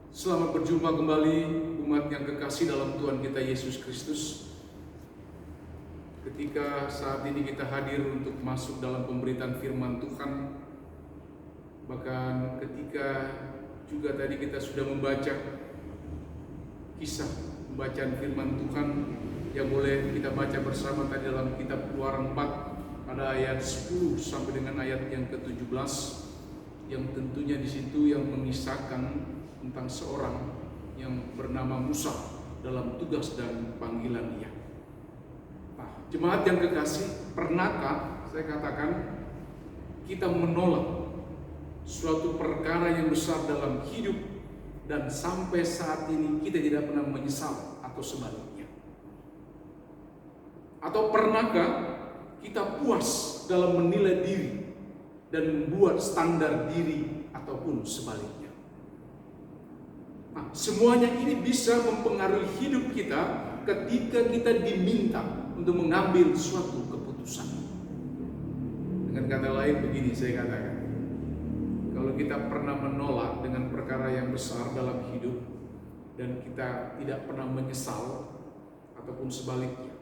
Selamat berjumpa kembali umat yang kekasih dalam Tuhan kita Yesus Kristus. Ketika saat ini kita hadir untuk masuk dalam pemberitaan firman Tuhan, bahkan ketika juga tadi kita sudah membaca kisah pembacaan firman Tuhan yang boleh kita baca bersama tadi dalam kitab Keluaran 4 pada ayat 10 sampai dengan ayat yang ke-17, yang tentunya di situ yang mengisahkan tentang seorang yang bernama Musa dalam tugas dan panggilan dia. Nah, jemaat yang kekasih, pernahkah saya katakan kita menolak suatu perkara yang besar dalam hidup dan sampai saat ini kita tidak pernah menyesal atau sebaliknya? Atau pernahkah kita puas dalam menilai diri dan membuat standar diri ataupun sebaliknya? Nah, semuanya ini bisa mempengaruhi hidup kita ketika kita diminta untuk mengambil suatu keputusan. Dengan kata lain begini saya katakan, kalau kita pernah menolak dengan perkara yang besar dalam hidup dan kita tidak pernah menyesal ataupun sebaliknya,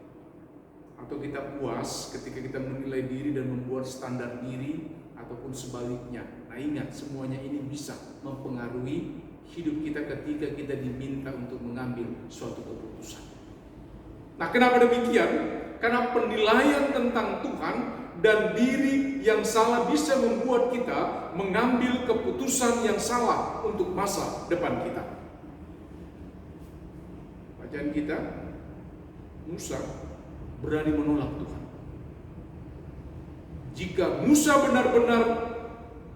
atau kita puas ketika kita menilai diri dan membuat standar diri ataupun sebaliknya. Nah, ingat, semuanya ini bisa mempengaruhi hidup kita ketika kita diminta untuk mengambil suatu keputusan. Nah, kenapa demikian? Karena penilaian tentang Tuhan dan diri yang salah bisa membuat kita mengambil keputusan yang salah untuk masa depan kita. Bacaan kita, Musa berani menolak Tuhan. Jika Musa benar-benar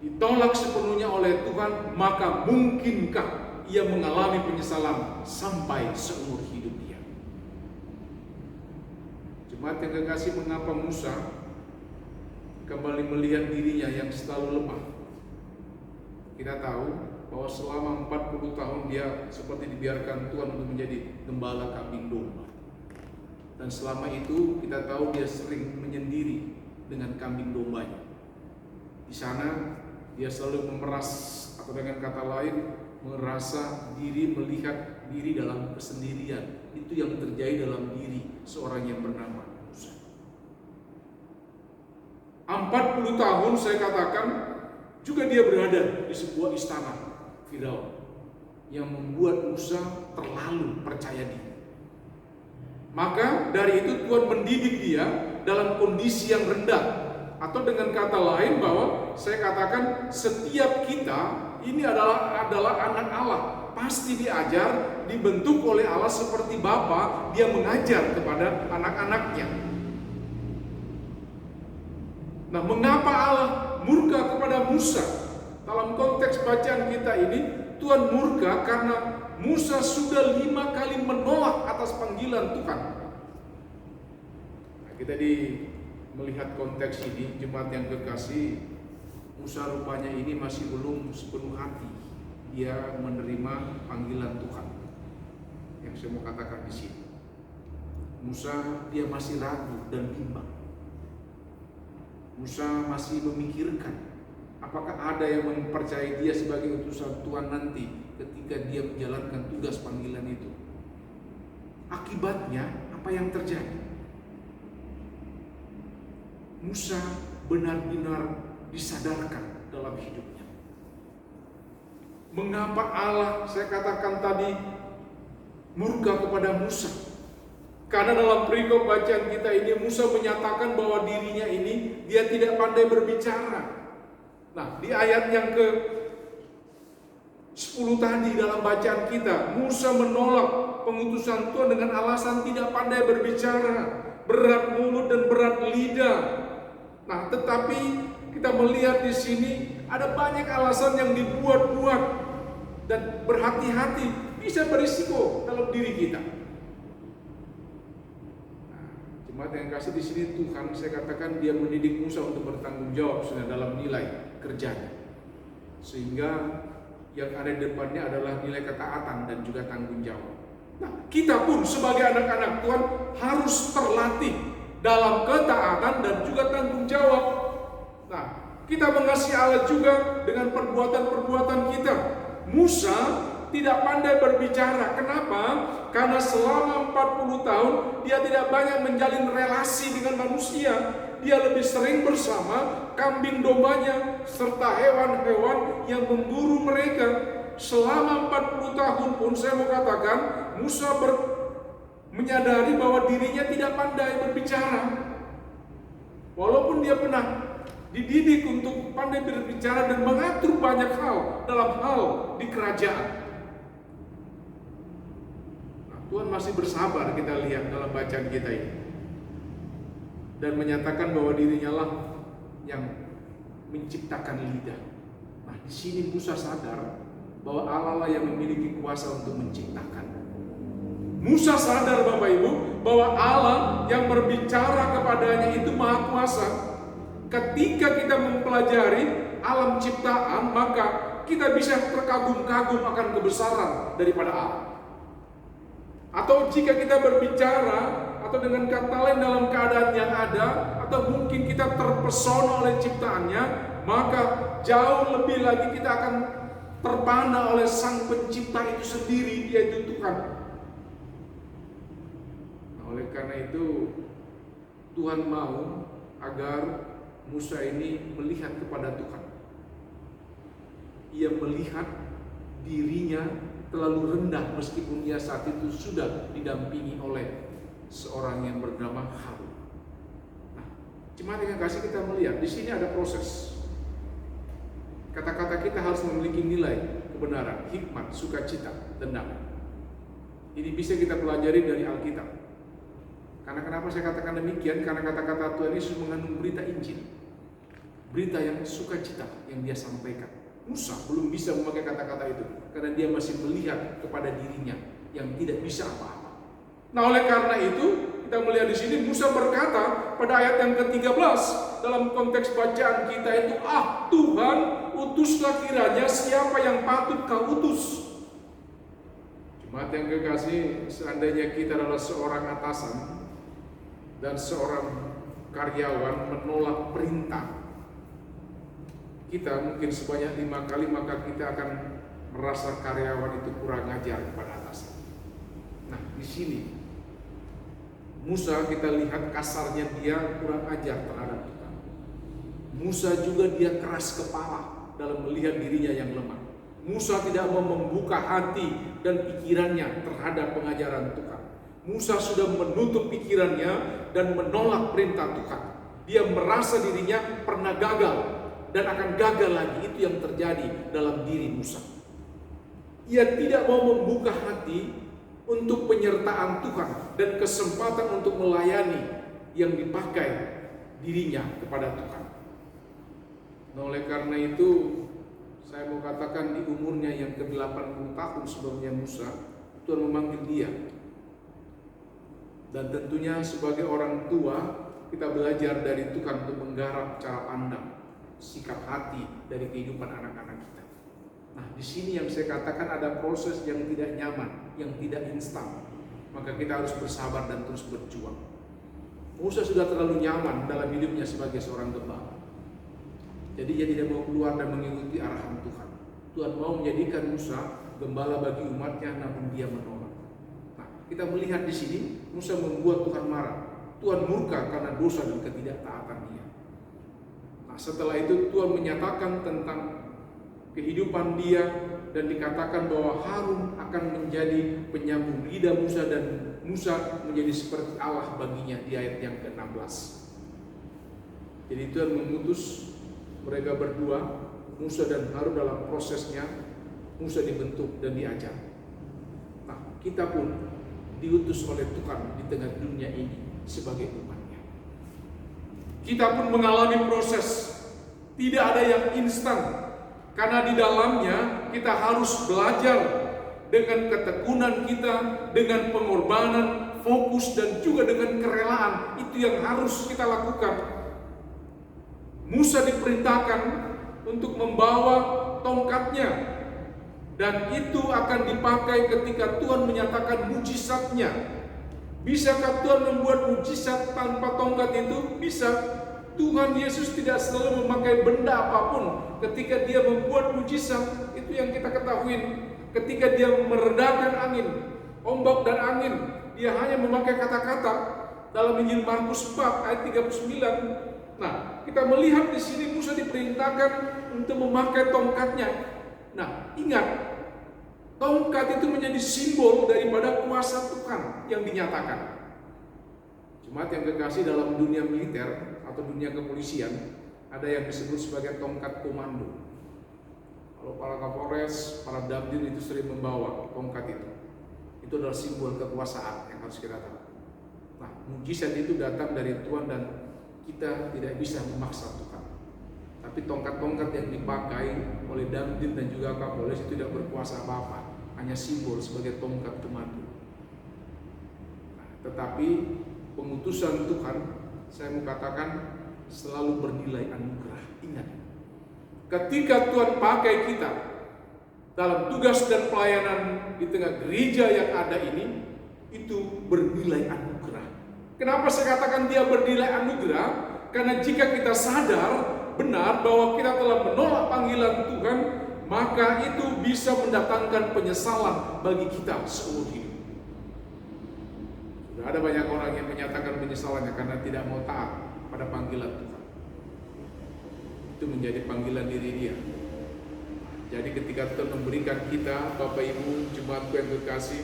ditolak sepenuhnya oleh Tuhan, maka mungkinkah ia mengalami penyesalan sampai seumur hidup dia? Jemaat yang kekasih, mengapa Musa kembali melihat dirinya yang selalu lemah? Kita tahu bahwa selama 40 tahun dia seperti dibiarkan Tuhan untuk menjadi gembala kambing domba. Dan selama itu kita tahu dia sering menyendiri dengan kambing dombanya. Di sana dia selalu memeras, atau dengan kata lain merasa diri, melihat diri dalam kesendirian. Itu yang terjadi dalam diri seorang yang bernama Musa. 40 tahun saya katakan juga dia berada di sebuah istana Firaun yang membuat Musa terlalu percaya diri. Maka dari itu Tuhan mendidik dia dalam kondisi yang rendah. Atau dengan kata lain bahwa saya katakan setiap kita ini adalah anak Allah. Pasti diajar, dibentuk oleh Allah seperti Bapa, dia mengajar kepada anak-anaknya. Nah, mengapa Allah murka kepada Musa? Dalam konteks bacaan kita ini, Tuhan murka karena Musa sudah 5 kali menolak atas panggilan Tuhan. Nah, kita melihat konteks ini, jemaat yang kekasih, Musa rupanya ini masih belum sepenuh hati dia menerima panggilan Tuhan. Yang saya mau katakan di sini, Musa dia masih ragu dan bimbang. Musa masih memikirkan apakah ada yang mempercayai dia sebagai utusan Tuhan nanti ketika dia menjalankan tugas panggilan itu. Akibatnya apa yang terjadi? Musa benar-benar disadarkan dalam hidupnya. Mengapa Allah, saya katakan tadi, murka kepada Musa? Karena dalam perikop bacaan kita ini, Musa menyatakan bahwa dirinya ini dia tidak pandai berbicara. Nah, di ayat yang ke-10 tadi dalam bacaan kita, Musa menolak pengutusan Tuhan dengan alasan tidak pandai berbicara, berat mulut dan berat lidah. Nah, tetapi kita melihat di sini ada banyak alasan yang dibuat-buat dan berhati-hati bisa berisiko dalam diri kita. Nah, jemaat yang kasih di sini, Tuhan saya katakan dia mendidik Musa untuk bertanggung jawab sudah dalam nilai kerjanya, sehingga yang ada di depannya adalah nilai ketaatan dan juga tanggung jawab. Nah, kita pun sebagai anak-anak Tuhan harus terlatih dalam ketaatan dan juga tanggung jawab. Nah, kita mengasihi Allah juga dengan perbuatan-perbuatan kita. Musa tidak pandai berbicara. Kenapa? Karena selama 40 tahun dia tidak banyak menjalin relasi dengan manusia. Dia lebih sering bersama kambing dombanya serta hewan-hewan yang memburu mereka. Selama 40 tahun pun saya mau katakan Musa menyadari bahwa dirinya tidak pandai berbicara. Walaupun dia pernah dididik untuk pandai berbicara dan mengatur banyak hal dalam hal di kerajaan. Nah, Tuhan masih bersabar, kita lihat dalam bacaan kita ini. Dan menyatakan bahwa dirinya lah yang menciptakan lidah. Nah, di sini Musa sadar bahwa Allah lah yang memiliki kuasa untuk menciptakan. Musa sadar Bapak Ibu bahwa Allah yang berbicara kepadanya itu maha kuasa. Ketika kita mempelajari alam ciptaan, maka kita bisa terkagum-kagum akan kebesaran daripada Allah. Atau jika kita berbicara atau dengan kata lain dalam keadaan yang ada, atau mungkin kita terpesona oleh ciptaannya, maka jauh lebih lagi kita akan terpana oleh Sang Pencipta itu sendiri, yaitu Tuhan. Nah, oleh karena itu Tuhan mau agar Musa ini melihat kepada Tuhan. Ia melihat dirinya terlalu rendah meskipun ia saat itu sudah didampingi oleh seorang yang bernama Harun. Nah, jemaat yang kasih, kita melihat di sini ada proses. Kata-kata kita harus memiliki nilai kebenaran, hikmat, sukacita, dan damai. Ini bisa kita pelajari dari Alkitab. Karena kenapa saya katakan demikian? Karena kata-kata Tuhan Yesus mengandung berita Injil, berita yang sukacita yang dia sampaikan. Musa belum bisa memakai kata-kata itu karena dia masih melihat kepada dirinya yang tidak bisa apa-apa. Nah, oleh karena itu kita melihat di sini Musa berkata pada ayat yang ke-13 dalam konteks bacaan kita itu, Tuhan, utuslah kiranya siapa yang patut kau utus. Jemaat yang kekasih, seandainya kita adalah seorang atasan dan seorang karyawan menolak perintah kita mungkin sebanyak 5 kali, maka kita akan merasa karyawan itu kurang ajar kepada atasan. Nah, di sini Musa kita lihat kasarnya dia kurang ajar terhadap Tuhan. Musa juga dia keras kepala dalam melihat dirinya yang lemah. Musa tidak mau membuka hati dan pikirannya terhadap pengajaran Tuhan. Musa sudah menutup pikirannya dan menolak perintah Tuhan. Dia merasa dirinya pernah gagal dan akan gagal lagi. Itu yang terjadi dalam diri Musa. Ia tidak mau membuka hati untuk penyertaan Tuhan dan kesempatan untuk melayani yang dipakai dirinya kepada Tuhan. Nah, oleh karena itu saya mau katakan di umurnya yang ke-80 tahun sebelumnya Musa, Tuhan memanggil dia. Dan tentunya sebagai orang tua kita belajar dari Tuhan untuk menggarap cara pandang, sikap hati dari kehidupan anak-anak kita. Nah, di sini yang saya katakan ada proses yang tidak nyaman, yang tidak instan. Maka kita harus bersabar dan terus berjuang. Musa sudah terlalu nyaman dalam hidupnya sebagai seorang gembala. Jadi dia tidak mau keluar dan mengikuti arahan Tuhan. Tuhan mau menjadikan Musa gembala bagi umatnya, namun dia menolak. Nah, kita melihat di sini Musa membuat Tuhan marah. Tuhan murka karena dosa dan ketidaktaatan dia. Nah, setelah itu Tuhan menyatakan tentang kehidupan dia dan dikatakan bahwa Harun akan menjadi penyambung lidah Musa dan Musa menjadi seperti Allah baginya di ayat yang ke-16. Jadi Tuhan mengutus mereka berdua, Musa dan Harun, dalam prosesnya Musa dibentuk dan diajar. Nah, kita pun diutus oleh Tuhan di tengah dunia ini sebagai umatnya. Kita pun mengalami proses, tidak ada yang instan. Karena di dalamnya kita harus belajar dengan ketekunan kita, dengan pengorbanan, fokus, dan juga dengan kerelaan. Itu yang harus kita lakukan. Musa diperintahkan untuk membawa tongkatnya, dan itu akan dipakai ketika Tuhan menyatakan mujizatnya. Bisakah Tuhan membuat mujizat tanpa tongkat itu? Bisa. Tuhan Yesus tidak selalu memakai benda apapun ketika dia membuat mujizat. Itu yang kita ketahui. ketika dia meredakan angin, ombak dan angin, dia hanya memakai kata-kata dalam Injil Markus 4 ayat 39. Nah, kita melihat di sini Musa diperintahkan untuk memakai tongkatnya. Nah, ingat, tongkat itu menjadi simbol daripada kuasa Tuhan yang dinyatakan. Jemaat yang kekasih, dalam dunia militer atau dunia kepolisian ada yang disebut sebagai tongkat komando. Kalau para kapolres, para damdir itu sering membawa tongkat itu. Itu adalah simbol kekuasaan yang harus kita tahu. Nah, mujizat itu datang dari Tuhan dan kita tidak bisa memaksa Tuhan. Tapi tongkat-tongkat yang dipakai oleh damdir dan juga kapolres itu tidak berkuasa apa-apa, hanya simbol sebagai tongkat komando. Nah, tetapi pengutusan Tuhan, saya mau katakan, selalu bernilai anugerah. Ingat, ketika Tuhan pakai kita dalam tugas dan pelayanan di tengah gereja yang ada ini, itu bernilai anugerah. Kenapa saya katakan dia bernilai anugerah? Karena jika kita sadar benar bahwa kita telah menolak panggilan Tuhan, maka itu bisa mendatangkan penyesalan bagi kita seumur hidup. Sudah ada banyak orang yang menyatakan penyesalannya karena tidak mau taat pada panggilan Tuhan. Itu menjadi panggilan diri dia. Jadi ketika Tuhan memberikan kita, Bapak Ibu, jemaatku yang kekasih,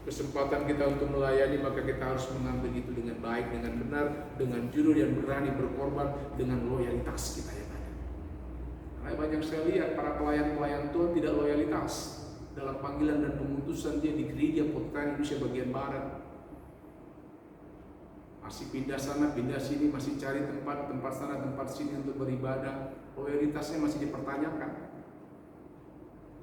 kesempatan kita untuk melayani, maka kita harus mengambil itu dengan baik, dengan benar, dengan jujur yang berani berkorban, dengan loyalitas kita yang ada. Karena banyak saya lihat para pelayan-pelayan Tuhan tidak loyalitas dalam panggilan dan pengutusan dia di gereja Poktan Indonesia bagian Barat. Masih pindah sana, pindah sini, masih cari tempat sana, tempat sini untuk beribadah. Loyalitasnya masih dipertanyakan.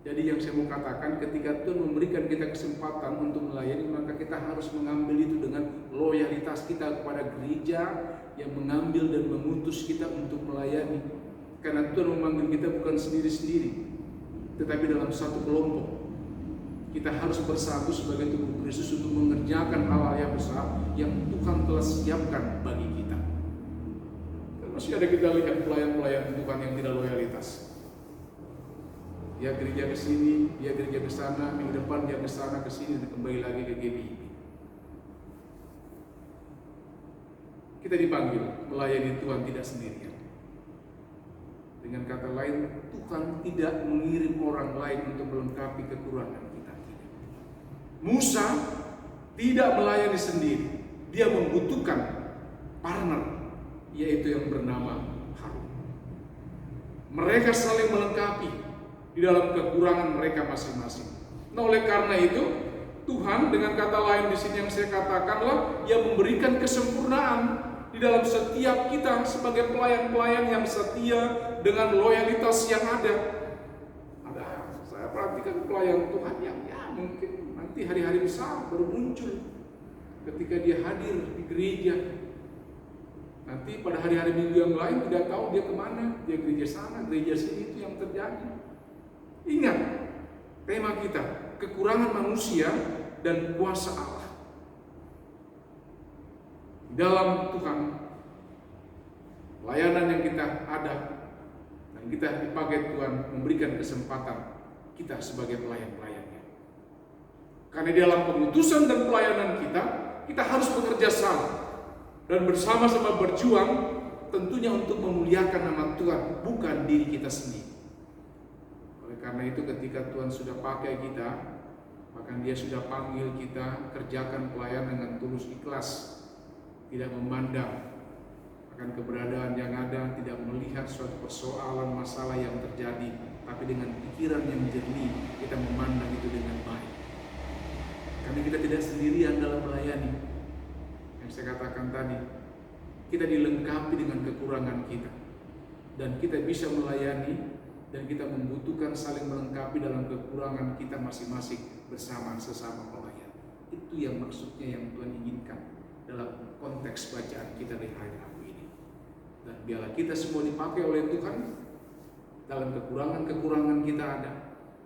Jadi yang saya mau katakan, ketika Tuhan memberikan kita kesempatan untuk melayani, maka kita harus mengambil itu dengan loyalitas kita kepada gereja yang mengambil dan mengutus kita untuk melayani. Karena Tuhan memanggil kita bukan sendiri-sendiri, tetapi dalam satu kelompok. Kita harus bersatu sebagai tubuh Kristus untuk mengerjakan hal-hal yang besar yang Tuhan telah siapkan bagi kita. Dan masih ada kita lihat pelayan-pelayan Tuhan yang tidak loyalitas. Dia gereja ke sini, dia gereja ke sana, minggu depan dia ke sana, ke sini, dan kembali lagi ke GBIB. Kita dipanggil melayani Tuhan tidak sendirian. Dengan kata lain, Tuhan tidak mengirim orang lain untuk melengkapi kekurangan kita. Musa tidak melayani sendiri. Dia membutuhkan partner, yaitu yang bernama Harun. Mereka saling melengkapi di dalam kekurangan mereka masing-masing. Nah, oleh karena itu, Tuhan dengan kata lain di sini yang saya katakanlah, yang memberikan kesempurnaan di dalam setiap kita sebagai pelayan-pelayan yang setia dengan loyalitas yang ada. Ada, saya perhatikan pelayan Tuhan yang mungkin nanti hari-hari besar baru muncul ketika dia hadir di gereja. Nanti pada hari-hari minggu yang lain tidak tahu dia kemana, dia gereja sana, gereja sini, itu yang terjadi. Ingat, tema kita, kekurangan manusia dan kuasa Allah. Dalam Tuhan, pelayanan yang kita ada, dan kita dipakai Tuhan memberikan kesempatan kita sebagai pelayan-pelayannya. Karena dalam pengutusan dan pelayanan kita harus bekerja sama dan bersama-sama berjuang, tentunya untuk memuliakan nama Tuhan, bukan diri kita sendiri. Oleh karena itu, ketika Tuhan sudah pakai kita, maka Dia sudah panggil kita kerjakan pelayanan dengan tulus ikhlas, tidak memandang akan keberadaan yang ada, tidak melihat suatu persoalan masalah yang terjadi, tapi dengan pikiran yang jernih kita memandang itu dengan baik. Karena kita tidak sendirian dalam melayani. Yang saya katakan tadi, kita dilengkapi dengan kekurangan kita, dan kita bisa melayani. Dan kita membutuhkan saling melengkapi dalam kekurangan kita masing-masing bersama sesama pelayan. Itu yang maksudnya yang Tuhan inginkan dalam konteks bacaan kita di hari Rabu ini. Dan biarlah kita semua dipakai oleh Tuhan dalam kekurangan-kekurangan kita ada,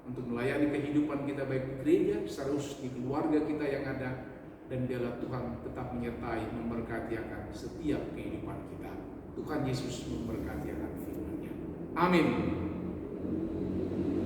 untuk melayani kehidupan kita baik di gereja, secara khusus di keluarga kita yang ada. Dan biarlah Tuhan tetap menyertai, memberkati akan setiap kehidupan kita. Tuhan Yesus memberkati akan firman-Nya. Amin.